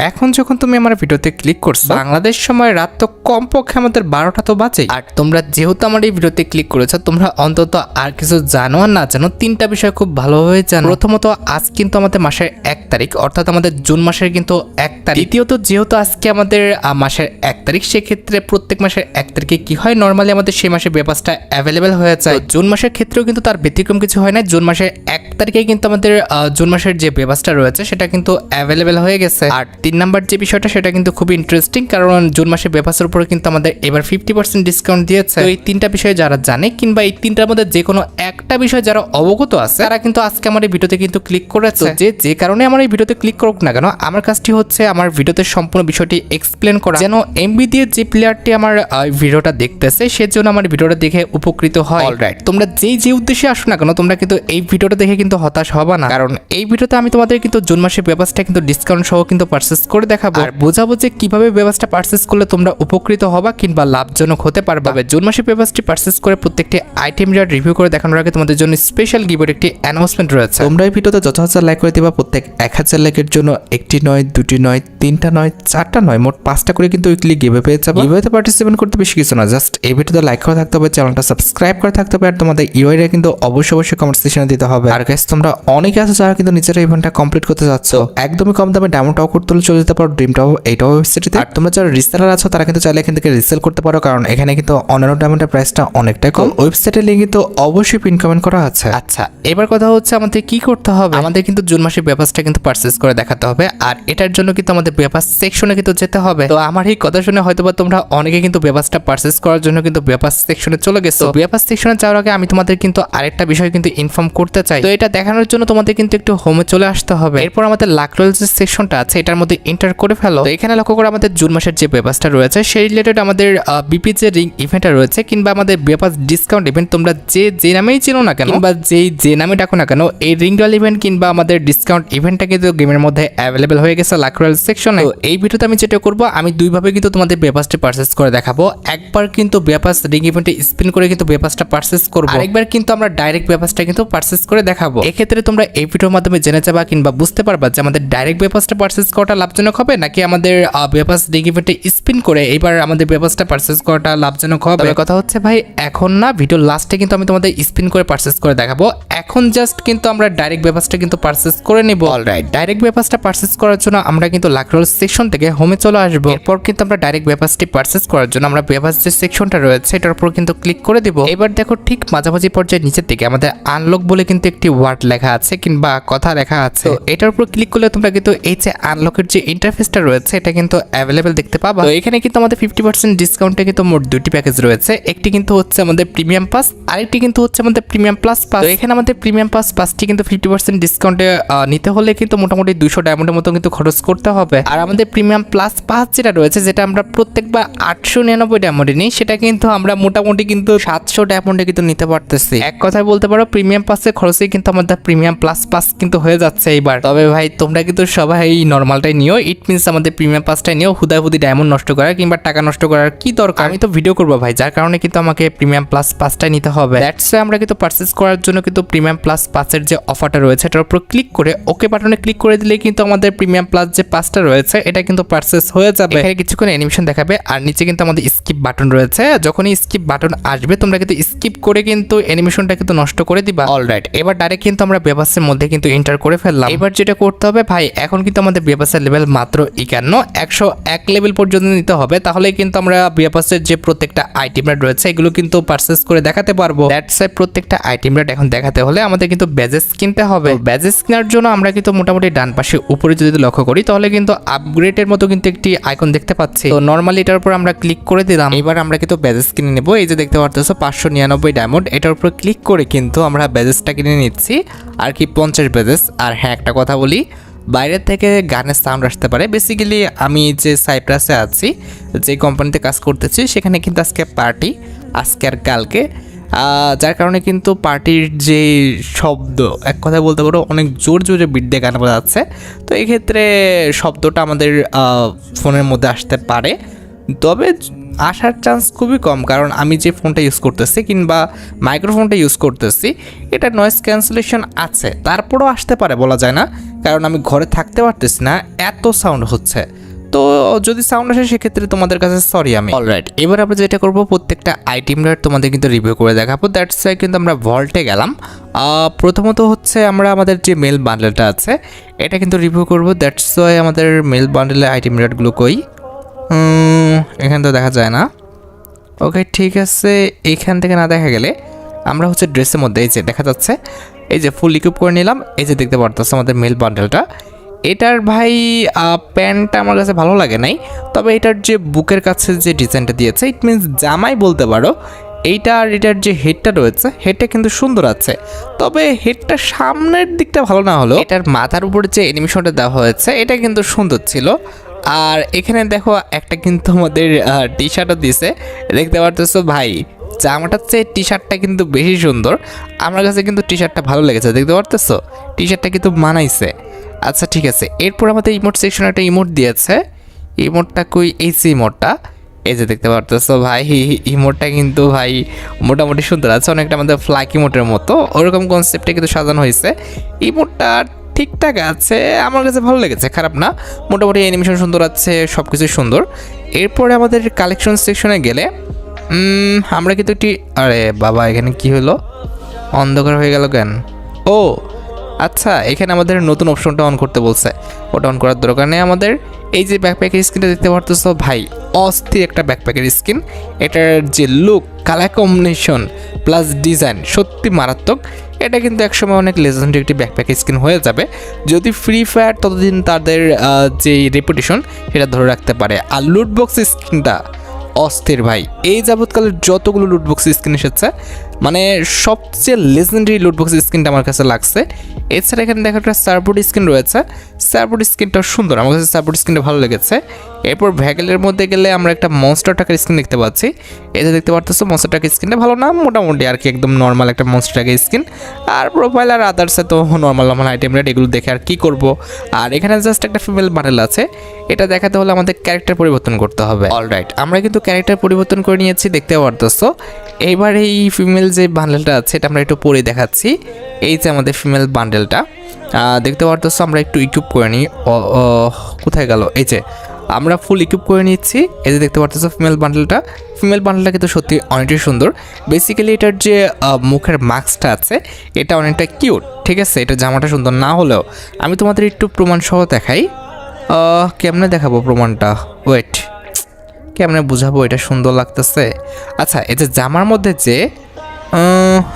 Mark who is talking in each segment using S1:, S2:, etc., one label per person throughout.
S1: এখন যখন তুমি আমার ভিডিওতে ক্লিক করছো, বাংলাদেশ সময় রাত তো কমপক্ষে আমাদের 12টা তো বাজে। আর তোমরা যেহেতু আমার এই ভিডিওতে ক্লিক করেছো, তোমরা অন্তত আর কিছু জানো আর না জানো তিনটা বিষয় খুব ভালোভাবে জানো। প্রথমত, আজ কিন্তু আমাদের মাসের 1 তারিখ, অর্থাৎ আমাদের জুন মাসের কিন্তু 1 তারিখ। দ্বিতীয়ত, যেহেতু আজকে আমাদের মাসের 1 তারিখ, সেক্ষেত্রে প্রত্যেক মাসের 1 তারিখে কি হয়, নর্মালি আমাদের সেই মাসে পেপারসটা অ্যাভেলেবেল হয়ে যায়। জুন মাসের ক্ষেত্রেও কিন্তু তার ব্যতিক্রম কিছু হয় না। জুন মাসের 1 তারিখে কিন্তু আমাদের জুন মাসের যে পেপারসটা রয়েছে সেটা কিন্তু অ্যাভেলেবেল হয়ে গেছে। আর 3 নাম্বার যে বিষয়টা সেটা কিন্তু খুবই ইন্টারেস্টিং, কারণ জুন মাসের পেপারসের উপরে কিন্তু আমাদের এবার 50% ডিসকাউন্ট দিয়েছে। তো এই তিনটা বিষয় যারা জানে কিংবা এই তিনটার মধ্যে যে কোনো একটা বিষয় যারা অবগত আছে, তারা কিন্তু আজকে আমার এই ভিডিওতে কিন্তু ক্লিক করেছে। যে কারণে আমার এই ভিডিওতে ক্লিক করুক না কেন, আমার কাজটি হচ্ছে আমার ভিডিওতে সম্পূর্ণ বিষয়টি এক্সপ্লেন করা, যেন এমবি দিয়ে যে প্লেয়ারটি আমার ভিডিওটা দেখতেছে সেজন্য আমার ভিডিওটা দেখে উপকৃত হয়। অলরাইট, তোমরা যে উদ্দেশ্যে আসো না কেন, তোমরা কিন্তু এই ভিডিওটা দেখে কিন্তু হতাশ হবে না, কারণ এই ভিডিওতে আমি তোমাদের কিন্তু জুন মাসের পেপারসটা কিন্তু ডিসকাউন্ট সহ কিন্তু পারচেজ করে দেখাবো আর বোঝাবো যে কিভাবে পেপারসটা পারচেজ করলে তোমরা উপকৃত হবা কিংবা লাভজনক হতে পারবে। জুন মাসের পেপারসটি পারচেজ করে প্রত্যেকটি আইটেম রিভিউ করে দেখানোর আগে তোমাদের জন্য স্পেশাল গিভের একটি অ্যানাউন্সমেন্ট রয়েছে। তোমরা এই ভিডিওতে যত হাজার লাইক করে দিবা, প্রত্যেক 1000 লাইকের জন্য একটি নয়, দুটি নয়, তিনটা নয়, চারটা নয়, মোট 5টা করে কিন্তু উইকলি গিভে পেয়ে যাবে। গিভেতে পার্টিসিপেট করতে বেশি কিছু না, জাস্ট এই ভিডিওতে লাইক করে থাকতে হবে, চ্যানেলটা সাবস্ক্রাইব করে থাকতে হবে, আর তোমাদের ইউআইডি কিন্তু অবশ্যই কমেন্ট সেকশনে দিতে হবে। আর গাইস, তোমরা অনেকে আছো যারা কিন্তু নিজেরা ইভেন্টটা কমপ্লিট করতে যাচ্ছ, একদমই কম দামে ডায়মন্ড টাও করতে হলে চলে যেতে পারো ড্রিম টাও, এইটাও ওয়েবসাইটে। আর তোমরা যারা রিসেলার আছো তারা কিন্তু চাইলে এখান থেকে রিসেল করতে পারো, কারণ এখানে কিন্তু অন্যান্য ডায়মন্ডের প্রাইসটা অনেকটাই কম। ওয়েবসাইটের লিংক কিন্তু অবশ্যই পিন কমেন্ট করা আছে। আচ্ছা, এবার কথা হচ্ছে আমাদের কি করতে হবে। আমাদের কিন্তু জুন মাসের পেপারসটা কিন্তু পারচেজ করে দেখাতে হবে, আর এটার জন্য কিন্তু আমাদের পেপার সেকশনে কিন্তু যেতে হবে। তো আমার এই কথা শুনে হয়তোবা তোমরা অনেকে কিন্তু পেপারসটা পারচেজ করার জন্য কিন্তু পেপার সেকশনে চলে গেছো। পেপার সেকশনে যাওয়ার আগে আমি তোমাদের কিন্তু আরেকটা বিষয় কিন্তু ইনফর্ম করতে চাই। তো এটা দেখানোর জন্য তোমাদের কিন্তু একটু হোমে চলে আসতে হবে। এরপর আমাদের লাক রয়েল যে সেকশনটা আছে এটার মধ্যে এন্টার করে ফেলো। তো এখানে লক্ষ্য করে আমাদের জুন মাসের যে পেপারসটা রয়েছে সেই রিলেটেড আমাদের বিপি যে রিং ইভেন্টটা রয়েছে কিংবা আমাদের পেপার ডিসকাউন্ট ইভেন্ট, তোমরা যে নামেই চিনো না কেন কিংবা যে নামে ডাকো না কেন, এই রিং রয়েল ইভেন্ট কিংবা আমাদের ডিসকাউন্ট ইভেন্টটা কিন্তু গেমের মধ্যে অ্যাভেলেবেল হয়ে গেছে লাক রয়েল সেকশনে। তো এই ভিডিওতে আমি যেটা করবো, আমি দুইভাবে কিন্তু তোমাদের পেপারসটি পারচেজ করে দেখাবো। একবার কিন্তু পেপারস রিং ইভেন্টে স্পিন করে কিন্তু পেপারসটা পারচেজ করবো, আরেকবার কিন্তু আমরা ডাইরেক্ট পেপারসটা কিন্তু পারচেজ করে দেখাবো। এক্ষেত্রে তোমরা এই ভিডিওর মাধ্যমে জেনে যাবা কিংবা বুঝতে পারবা যে আমাদের ডাইরেক্ট পেপারসটা পারচেজ করাটা লাভজনক হবে নাকি আমাদের পেপারস রিং ইভেন্টে স্পিন করে এবার আমাদের পেপারসটা পারচেজ করাটা লাভজনক হবে। কথা হচ্ছে ভাই, এখন না, ভিডিও লাস্টে কিন্তু আমি তোমাদের স্পিন করে পারচেজ করে দেখাবো। এখন জাস্ট কিন্তু আমরা ডাইরেক্ট পেপারসটা কিন্তু পারচেজ করে নিব। অলরাইট, ডাইরেক্ট পেপারসটা পারচেজ করার জন্য আমরা কিন্তু লাক রোল সেকশন থেকে হোমে চলে আসবো। এরপর কিন্তু আমরা ডাইরেক্ট পেপারসটি পারচেজ করার জন্য আমরা পেপারস যে সেকশনটা রয়েছে এটার উপর কিন্তু ক্লিক করে দিব। এবার দেখো ঠিক মাঝামাঝি পর্যায়ে নিচের দিকে আমাদের আনলক বলে কিন্তু একটি ওয়ার্ড লেখা আছে কিংবা কথা লেখা আছে। তো এটার উপর ক্লিক করলে তোমরা কিন্তু এই যে আনলকের যে ইন্টারফেসটা রয়েছে এটা কিন্তু অ্যাভেলেবেল দেখতে পাবা। তো এখানে কিন্তু আমাদের 50% ডিসকাউন্টে কিন্তু মোট দুটি প্যাকেজ রয়েছে। একটি কিন্তু হচ্ছে আমাদের প্রিমিয়াম পাস, আরেকটি কিন্তু হচ্ছে আমাদের প্রিমিয়াম প্লাস পাস। তো এখানে আমাদের প্রিমিয়াম পাসটি কিন্তু 50% ডিসকাউন্টে নিতে হলে কিন্তু মোটামুটি 200 ডায়মন্ডের মতো কিন্তু খরচ করতে হবে। আর আমাদের প্রিমিয়াম প্লাস পাস যেটা রয়েছে, যেটা আমরা প্রত্যেকবার 899 ডায়মন্ডে নিই, সেটা কিন্তু আমরা মোটামুটি কিন্তু 700 ডায়মন্ডে কিন্তু নিতে পারতেছি। এক কথায় বলতে পারো প্রিমিয়াম পাসের খরচে কিন্তু আমাদের প্রিমিয়াম প্লাস পাস কিন্তু হয়ে যাচ্ছে এইবার। তবে ভাই তোমরা কিন্তু সবাই এই নর্মালটাই নিও, ইট মিনস আমাদের প্রিমিয়াম পাসটাই নিও। হুদাহুদি ডায়মন্ড নষ্ট করার কিংবা টাকা নষ্ট করার কি দরকার, আমি তো ভিডিও করবো ভাই, যার কারণে কিন্তু আমাকে প্রিমিয়াম প্লাস পাসটাই নিতে হবে। দ্যাটস ওয়াই আমরা কিন্তু পারচেজ করার জন্য কিন্তু প্রিমিয়াম প্লাস পাসের যে অফারটা রয়েছে এটার উপর ক্লিক করে ওকে বাটনে ক্লিক করে দিলে কিন্তু আমাদের প্রিমিয়াম প্লাস যে পাসটা রয়েছে এটা কিন্তু পারচেজ হয়ে যাবে। এখানে কিছুক্ষণ অ্যানিমেশন দেখাবে আর নিচে কিন্তু আমাদের স্কিপ বাটন রয়েছে। যখনই স্কিপ বাটন আসবে তোমরা কিন্তু স্কিপ করে কিন্তু অ্যানিমেশনটা কিন্তু নষ্ট করে দিবা। অলরাইট, এবার ডাইরেক্ট কিন্তু আমরা পেপারসের মধ্যে কিন্তু এন্টার করে ফেললাম। এবার যেটা করতে হবে ভাই, এখন কিন্তু আমাদের পেপারসের লেভেল মাত্র 101 লেভেল পর্যন্ত নিতে হবে, তাহলে কিন্তু আমরা পেপারসের যে প্রত্যেকটা আইটেম রেট রয়েছে এগুলো কিন্তু পারচেজ করে দেখাতে পারবো। দ্যাটস ওয়াই প্রত্যেকটা আইটেম রেট এখন দেখাতে হলে আমাদের কিন্তু ব্যাজেস কিনতে হবে। ব্যাজেস কেনার জন্য আমরা কিন্তু মোটামুটি ডান পাশে উপরে যদি লক্ষ্য করি তাহলে কিন্তু আপগ্রেডের মতো কিন্তু একটি আইকন দেখতে পাচ্ছি। তো নরমালি এটার উপর আমরা ক্লিক করে দিলাম। এবার আমরা কিন্তু ব্যাজেস কিনে নেব। এই যে দেখতে পারতেছো 599 ডায়মন্ড, এটার উপর ক্লিক করে কিন্তু আমরা ব্যাজেসটা কিনে নিচ্ছি আর কি 50 ব্যাজেস। আর হ্যাঁ, একটা কথা বলি, বাইরের থেকে গানের সাউন্ড আসতে পারে। বেসিক্যালি আমি যে সাইপ্রাসে আছি, যে কোম্পানিতে কাজ করতেছি, সেখানে কিন্তু আজকে পার্টি, আজকে আর কালকে, যার কারণে কিন্তু পার্টির যে শব্দ, এক কথা বলতে পারো অনেক জোর জোরে বিট দিয়ে গান বাজাচ্ছে। তো এক্ষেত্রে শব্দটা আমাদের ফোনের মধ্যে আসতে পারে। তবে আসার চান্স খুবই কম, কারণ আমি যে ফোনটা ইউজ করতেছি কিংবা মাইক্রোফোনটা ইউজ করতেছি এটা নয়েজ ক্যান্সেলেশন আছে, তারপরেও আসতে পারে বলা যায় না, কারণ আমি ঘরে থাকতে পারতেছি না, এত সাউন্ড হচ্ছে। তো যদি সাউন্ড আসে সেক্ষেত্রে তোমাদের কাছে সরি আমি। অলরাইট, এবার আমরা যেটা করবো প্রত্যেকটা আইটেম রেট তোমাদের কিন্তু রিভিউ করে দেখাবো। দ্যাটস ওয়াই কিন্তু আমরা ভল্টে গেলাম। প্রথমত হচ্ছে আমরা আমাদের যে মেল বান্ডেলটা আছে এটা কিন্তু রিভিউ করবো। দ্যাটস ওয়াই আমাদের মেল বান্ডেলের আইটেম রেটগুলো কই, এখান তো দেখা যায় না। ওকে ঠিক আছে, এইখান থেকে না দেখা গেলে আমরা হচ্ছে ড্রেসের মধ্যে এই যে দেখা যাচ্ছে, এই যে ফুল ইকুইপ করে নিলাম। এই যে দেখতে পারতেছে আমাদের মেল বান্ডেলটা, এটার ভাই প্যান্টটা আমার কাছে ভালো লাগে নাই, তবে এটার যে বুকের কাছে যে ডিজাইনটা দিয়েছে ইট মিনস জামাই বলতে পারো। এইটা আর এটার যে হেডটা রয়েছে হেডটা কিন্তু সুন্দর আছে, তবে হেডটা সামনের দিকটা ভালো না হলো এটার মাথার উপরে যে অ্যানিমেশনটা দেওয়া হয়েছে এটা কিন্তু সুন্দর ছিল। আর এখানে দেখো একটা কিন্তু আমাদের টি শার্টও দিছে, দেখতে পারতেছো ভাই জামাটার চেয়ে টি শার্টটা কিন্তু বেশি সুন্দর। আমার কাছে কিন্তু টি শার্টটা ভালো লেগেছে, দেখতে পারতেছো টি শার্টটা কিন্তু মানাইছে। আচ্ছা ঠিক আছে, এরপর আমাদের ইমোট সেকশনে একটা ইমোট দিয়েছে, ইমোটটা কই, এই যে ইমোটটা, এই যে দেখতে পারতেছো ভাই ইমোটটা কিন্তু ভাই মোটামুটি সুন্দর আছে, অনেকটা আমাদের ফ্লাইক ইমোটের মতো ওরকম কনসেপ্টে কিন্তু সাজানো হয়েছে। ইমোটটা ঠিকঠাক আছে, আমার কাছে ভালো লেগেছে, খারাপ না, মোটামুটি অ্যানিমেশন সুন্দর আছে, সব কিছুই সুন্দর। এরপরে আমাদের কালেকশন সেকশনে গেলে আমরা কিন্তু একটি, আরে বাবা এখানে কি হলো, অন্ধকার হয়ে গেল কেন? ও আচ্ছা, এখানে আমাদের নতুন অপশনটা অন করতে বলছে, ওটা অন করার দরকার নেই আমাদের। এই যে ব্যাকপ্যাকের স্কিনটা দেখতে পারতেছো ভাই, অস্থির একটা ব্যাকপ্যাকের স্কিন, এটার যে look, colour combination plus design সত্যি মারাত্মক। এটা কিন্তু একসময় অনেক লেজেন্ডারি একটি ব্যাকপ্যাকের স্কিন হয়ে যাবে যদি ফ্রি ফায়ার ততদিন তাদের যে রেপুটেশন সেটা ধরে রাখতে পারে। আর লুটবক্স স্কিনটা অস্থির ভাই, এই যাবৎকালের যতগুলো লুটবক্স স্কিন এসেছে মানে সবচেয়ে লেজেন্ডারি লুটবক্স স্কিনটা আমার কাছে লাগছে। এছাড়া এখানে দেখা একটা সার্বোর্ড স্কিন রয়েছে, সার্বোর্ড স্কিনটা সুন্দর, আমার কাছে সার্বোর্ড স্কিনটা ভালো লেগেছে। এরপর ভ্যাগেলের মধ্যে গেলে আমরা একটা মনস্টার টাকার স্কিন দেখতে পাচ্ছি, এতে দেখতে পারতেছো মনস্টার টাকার স্কিনটা ভালো না, মোটামুটি আর কি একদম নর্মাল একটা মনস্টার টাকার স্কিন। আর প্রোফাইল আর আদার্সে তো নর্মাল নর্মাল আইটেম রেট, এগুলো দেখে আর কি করব। আর এখানে জাস্ট একটা ফিমেল বান্ডেল আছে, এটা দেখাতে হলে আমাদের ক্যারেক্টার পরিবর্তন করতে হবে। অলরাইট, আমরা কিন্তু ক্যারেক্টার পরিবর্তন করে নিয়েছি, দেখতে পারতেছো। এইবার এই ফিমেল যে বান্ডেলটা আছে এটা আমরা একটু পরে দেখাচ্ছি। এই যে আমাদের ফিমেল বান্ডেলটা দেখতে পারতেছো, আমরা একটু ইকুইপ করে নিই। কোথায় গেল, এই যে আমরা ফুল ইকুইপ করে নিচ্ছি। এই যে দেখতে পারতেছো ফিমেল বান্ডেলটা, ফিমেল বান্ডেলটা কিন্তু সত্যি অনেকটাই সুন্দর। বেসিক্যালি এটার যে মুখের মাস্কটা আছে এটা অনেকটা কিউট, ঠিক আছে, এটা জামাটা সুন্দর না হলেও আমি তোমাদের একটু প্রমাণ সহ দেখাই। কেমনে দেখাবো প্রমাণটা, ওয়েট, কেমনে বুঝাবো এটা সুন্দর লাগতেছে। আচ্ছা, এই যে জামার মধ্যে যে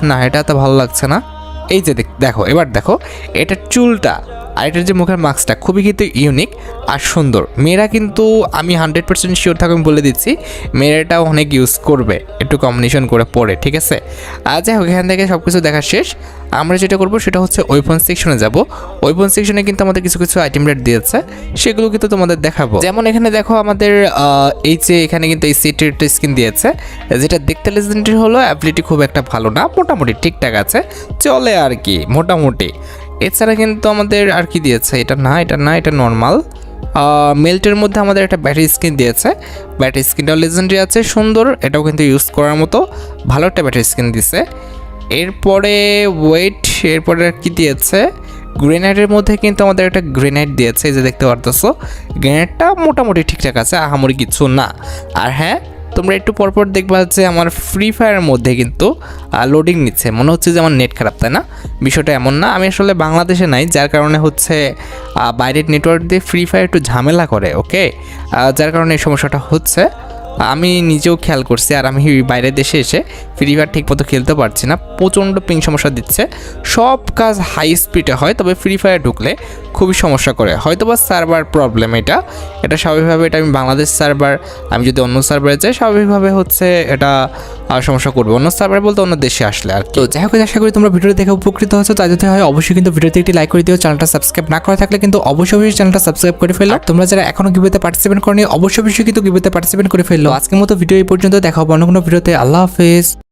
S1: না এটা তো ভালো লাগছে না। এই যে দেখো, এবার দেখো এটার চুলটা আর এটার যে মুখের মাস্কটা খুবই কিন্তু ইউনিক আর সুন্দর। মেয়েরা কিন্তু আমি 100% শিওর থাকি, আমি বলে দিচ্ছি মেয়েরাটাও অনেক ইউজ করবে একটু কম্বিনেশন করে পরে, ঠিক আছে। আর যাই হোক, এখান থেকে সব কিছু দেখা শেষ। আমরা যেটা করবো সেটা হচ্ছে ওয়েপন সেকশনে যাব। ওয়েপন সেকশনে কিন্তু আমাদের কিছু কিছু আইটেম রেট দিয়েছে, সেগুলো কিন্তু তোমাদের দেখাবো। যেমন এখানে দেখো আমাদের এই যে এখানে কিন্তু এই সেটের একটা স্কিন দিয়েছে, যেটা দেখতে লেজেন্ডারি হলো, অ্যাবিলিটি খুব একটা ভালো না, মোটামুটি ঠিকঠাক আছে, চলে আর কি মোটামুটি। এছাড়া কিন্তু আমাদের আর কি দিয়েছে, এটা না এটা না, এটা নর্মাল। মেল্টের মধ্যে আমাদের একটা ব্যাটারি স্কিন দিয়েছে, ব্যাটারি স্কিনটাও লেজেন্ডারি আছে, সুন্দর, এটাও কিন্তু ইউজ করার মতো ভালো একটা ব্যাটারি স্কিন দিছে। এরপরে ওয়েট, এরপরে আর কি দিয়েছে, গ্রেনেডের মধ্যে কিন্তু আমাদের একটা গ্রেনেড দিয়েছে, এই যে দেখতে পারতেছো গ্রেনেডটা মোটামুটি ঠিকঠাক আছে, আহামরি কিছু না। আর হ্যাঁ, তোমরা একটু পরপর দেখবা যে আমার ফ্রি ফায়ারের মধ্যে কিন্তু লোডিং নিচ্ছে, মনে হচ্ছে যে আমার নেট খারাপ, তাই না? বিষয়টা এমন না, আমি আসলে বাংলাদেশে নাই, যার কারণে হচ্ছে বাইরের নেটওয়ার্ক দিয়ে ফ্রি ফায়ার একটু ঝামেলা করে, ওকে, যার কারণে এই সমস্যাটা হচ্ছে। আমি নিজেও খেয়াল করছি, আর আমি বাইরের দেশে এসে ফ্রি ফায়ার ঠিকমতো খেলতে পারছি না, প্রচণ্ড পিং সমস্যা দিচ্ছে। সব কাজ হাই স্পিডে হয়, তবে ফ্রি ফায়ার ঢুকলে খুবই সমস্যা করে, হয়তো বা সার্ভার প্রবলেম। এটা স্বাভাবিকভাবে, এটা আমি বাংলাদেশ সার্ভার, আমি যদি অন্য সার্ভারে যাই স্বাভাবিকভাবে হচ্ছে এটা সমস্যা করবে, অন্য সার্ভার বলতে অন্য দেশে আসলে আর কি। তো যাই হোক, আশা করি তোমরা ভিডিওটি দেখে উপকৃত হয়েছো, তাই যদি হয় অবশ্যই কিন্তু ভিডিওতে একটি লাইক করে দিও, চ্যানেলটা সাবস্ক্রাইব না করা থাকলে কিন্তু অবশ্যই চ্যানেলটা সাবস্ক্রাইব করে ফেলো। তোমরা যারা এখনো গিভওয়েতে পার্টিসিপেট করনি অবশ্যই কিন্তু গিভওয়েতে পার্টিসিপেট করে ফেললো। আজকের মতো ভিডিও এই পর্যন্ত, দেখা হবে অন্য কোনো ভিডিওতে। আল্লাহ হাফেজ।